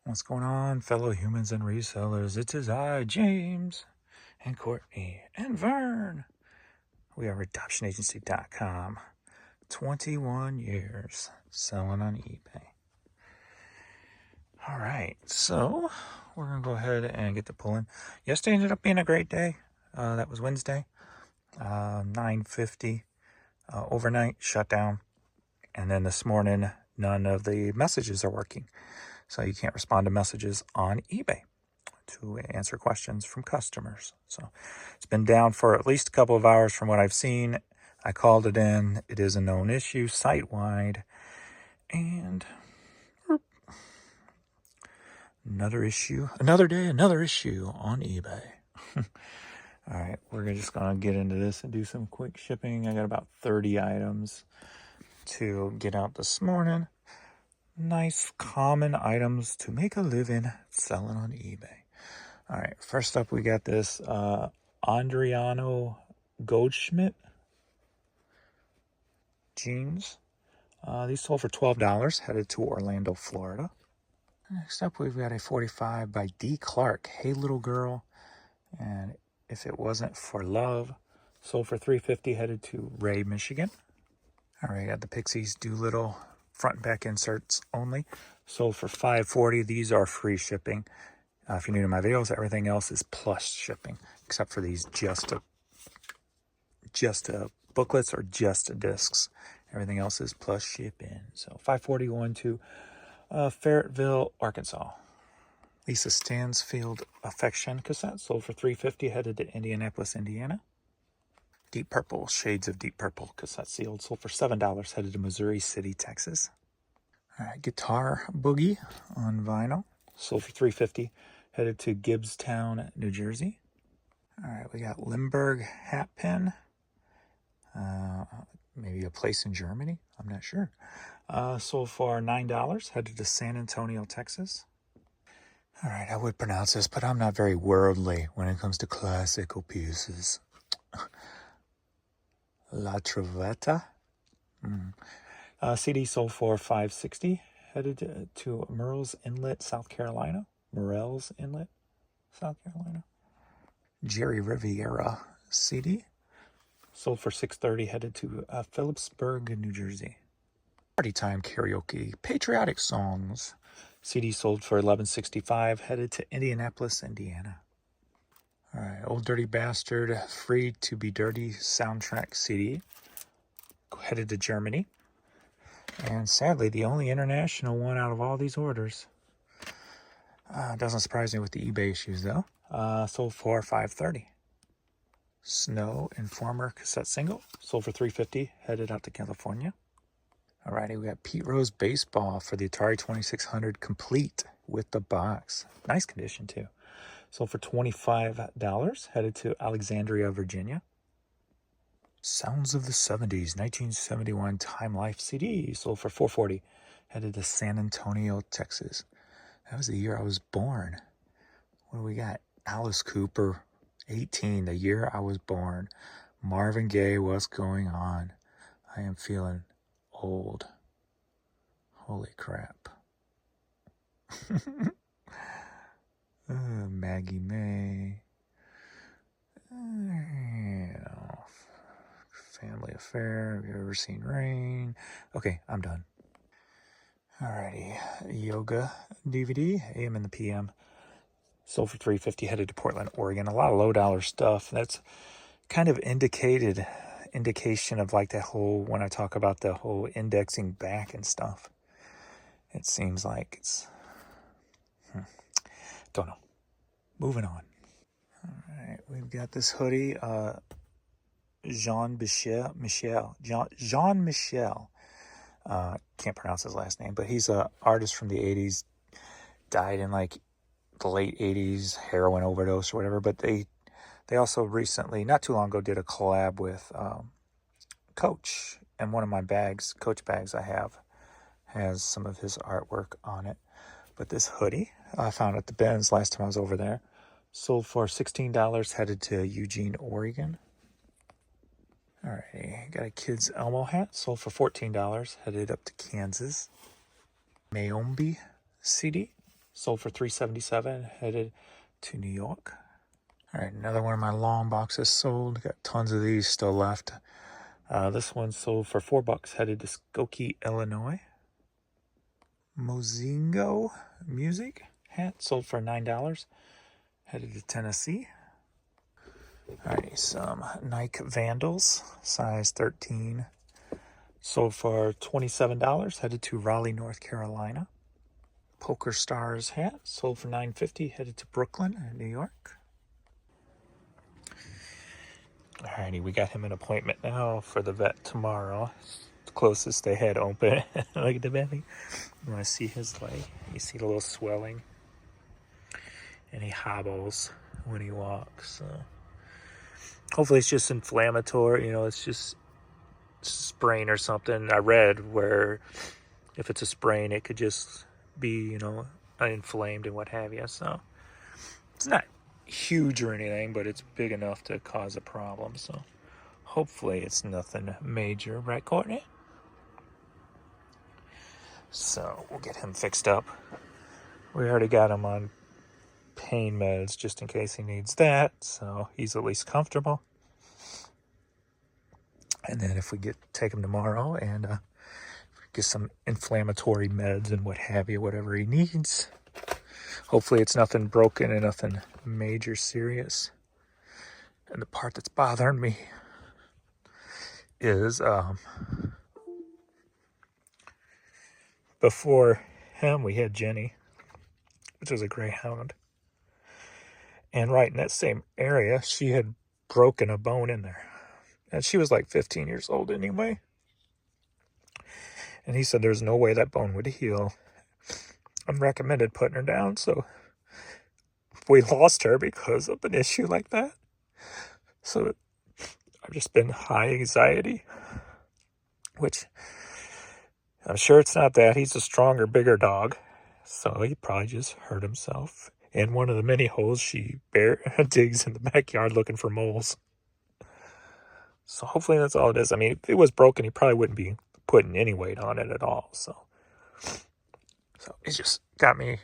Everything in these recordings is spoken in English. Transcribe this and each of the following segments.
What's going on, fellow humans and resellers? It is I, James, and Courtney, and Vern. We are adoptionagency.com. 21 years selling on eBay. All right, so we're going to go ahead and get the pulling. Yesterday ended up being a great day. That was Wednesday, 9:50, overnight shutdown. And then this morning, none of the messages are working. So you can't respond to messages on eBay to answer questions from customers. So it's been down for at least a couple of hours from what I've seen. I called it in. It is a known issue site-wide. And another issue, another day, another issue on eBay. All right, we're just going to get into this and do some quick shipping. I got about 30 items to get out this morning. Nice, common items to make a living selling on eBay. All right, first up, we got this Adriano Goldschmidt jeans. These sold for $12, headed to Orlando, Florida. Next up, we've got a 45 by D. Clark, Hey Little Girl. And If It Wasn't for Love, sold for $3.50, headed to Ray, Michigan. All right, got the Pixies Doolittle front and back inserts only, sold for $5.40. These are free shipping. If you're new to my videos, everything else is plus shipping, except for these just booklets or just discs. Everything else is plus shipping. So $5.40 going to Fayetteville, Arkansas. Lisa Stansfield Affection cassette sold for $3.50, headed to Indianapolis, Indiana. Deep Purple, Shades of Deep Purple cassette sealed, sold for $7, headed to Missouri City, Texas. All right, Guitar Boogie on vinyl, sold for $3.50, headed to Gibbstown, New Jersey. All right, we got Limburg hat pin. Maybe a place in Germany, I'm not sure. Sold for $9, headed to San Antonio, Texas. All right, I would pronounce this, but I'm not very worldly when it comes to classical pieces. La Trovetta. CD sold for $5.60, headed to Murrells Inlet, South Carolina. Murrells Inlet, South Carolina. Jerry Riviera CD sold for $6.30, headed to Phillipsburg, New Jersey. Party Time Karaoke Patriotic Songs CD sold for $11.65, headed to Indianapolis, Indiana. All right, Old Dirty Bastard Free to Be Dirty soundtrack CD headed to Germany. And sadly, the only international one out of all these orders. Doesn't surprise me with the eBay issues, though. Sold for $5.30. Snow Informer cassette single, sold for $3.50, headed out to California. Alrighty, we got Pete Rose Baseball for the Atari 2600 complete with the box. Nice condition, too. Sold for $25, headed to Alexandria, Virginia. Sounds of the 70s, 1971 Time Life CD, sold for $4.40, headed to San Antonio, Texas. That was the year I was born. What do we got? Alice Cooper, 18, the year I was born. Marvin Gaye, What's Going On? I am feeling old. Holy crap. Maggie May. Family Affair. Have you ever seen Rain? Okay, I'm done. Alrighty. Yoga DVD, AM and the PM. Sold for $3.50, headed to Portland, Oregon. A lot of low dollar stuff. That's kind of indication of like that whole, when I talk about the whole indexing back and stuff. It seems like it's, don't know. Moving on. All right, we've got this hoodie, Jean Michel. Can't pronounce his last name, but he's an artist from the 80s. Died in like the late 80s, heroin overdose or whatever. But they also recently, not too long ago, did a collab with Coach. And one of my bags, Coach bags I have, has some of his artwork on it. But this hoodie I found at the Benz last time I was over there. Sold for $16, headed to Eugene, Oregon. Alrighty, got a kid's Elmo hat, sold for $14, headed up to Kansas. Mayombe CD, Sold for $3.77, headed to New York. All right, another one of my long boxes sold. Got tons of these still left. This one sold for $4, headed to Skokie, Illinois. Mozingo Music hat sold for $9, headed to Tennessee. Alrighty, some Nike Vandals, size 13, sold for $27, headed to Raleigh, North Carolina. Poker Stars hat sold for $9.50, headed to Brooklyn, New York. Alrighty, we got him an appointment now for the vet tomorrow. It's the closest they had open. Look at the belly. You want to see his leg? You see the little swelling? And he hobbles when he walks. So hopefully it's just inflammatory. You know, it's just sprain or something. I read where if it's a sprain, it could just be, you know, inflamed and what have you. So it's not huge or anything, but it's big enough to cause a problem. So hopefully it's nothing major, right, Courtney? So we'll get him fixed up. We already got him on pain meds just in case he needs that, so he's at least comfortable. And then if we take him tomorrow and get some inflammatory meds and what have you, whatever he needs. Hopefully it's nothing broken and nothing major serious. And the part that's bothering me is before him we had Jenny, which was a greyhound. And right in that same area, she had broken a bone in there. And she was like 15 years old anyway. And he said there's no way that bone would heal. I recommended putting her down, so we lost her because of an issue like that. So I've just been high anxiety, which I'm sure it's not that. He's a stronger, bigger dog. So he probably just hurt himself in one of the many holes she digs in the backyard looking for moles. So hopefully that's all it is. I mean, if it was broken, he probably wouldn't be putting any weight on it at all. So it just got me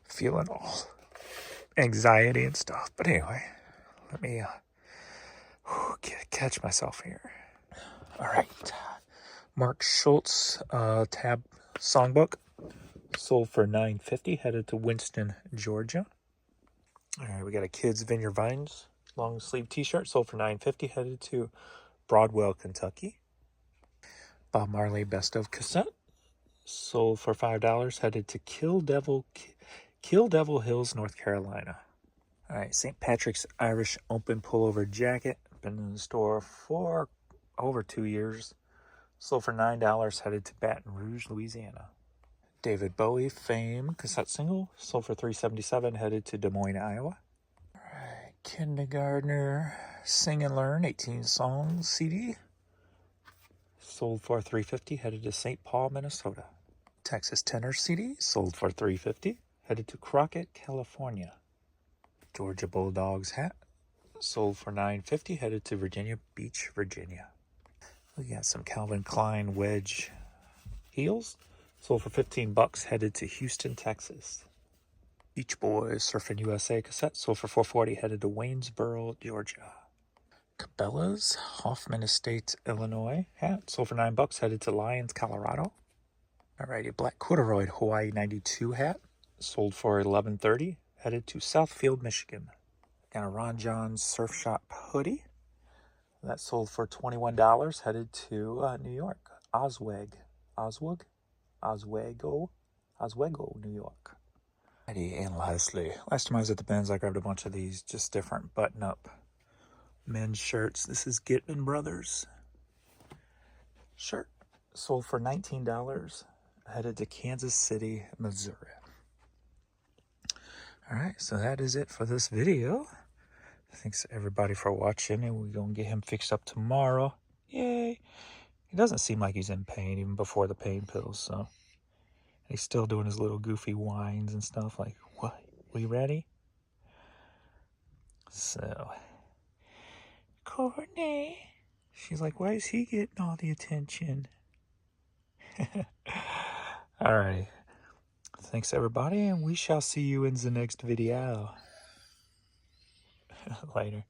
feeling all anxiety and stuff. But anyway, let me catch myself here. All right. Mark Schultz tab songbook sold for $9.50, headed to Winston, Georgia. All right, we got a Kids Vineyard Vines long sleeve t-shirt sold for $9.50, headed to Broadwell, Kentucky. Bob Marley Best of cassette sold for $5, headed to Kill Devil Hills, North Carolina. All right, St. Patrick's Irish Open Pullover Jacket, been in the store for over 2 years. Sold for $9, headed to Baton Rouge, Louisiana. David Bowie Fame cassette single sold for $3.77, headed to Des Moines, Iowa. All right, Kindergartner Sing and Learn 18 songs CD sold for $3.50, headed to St. Paul, Minnesota. Texas Tenor CD sold for $3.50, headed to Crockett, California. Georgia Bulldogs hat sold for $9.50, headed to Virginia Beach, Virginia. We got some Calvin Klein wedge heels sold for $15, headed to Houston, Texas. Beach Boys Surfing USA cassette sold for $4.40, headed to Waynesboro, Georgia. Cabela's Hoffman Estates, Illinois hat sold for $9, headed to Lyons, Colorado. Alrighty, black corduroy Hawaii 92 hat sold for $11.30, headed to Southfield, Michigan. Got a Ron John Surf Shop hoodie that sold for $21, headed to New York. Oswego, New York. Eddie and Leslie. Last time I was at the Benz, I grabbed a bunch of these, just different button-up men's shirts. This is Gitman Brothers shirt. Sold for $19, headed to Kansas City, Missouri. All right, so that is it for this video. Thanks everybody for watching, and we're going to get him fixed up tomorrow. Yay! He doesn't seem like he's in pain even before the pain pills, so he's still doing his little goofy whines and stuff like, what? We ready? So, Courtney, she's like, why is he getting all the attention? All right. Thanks, everybody, and we shall see you in the next video. Later.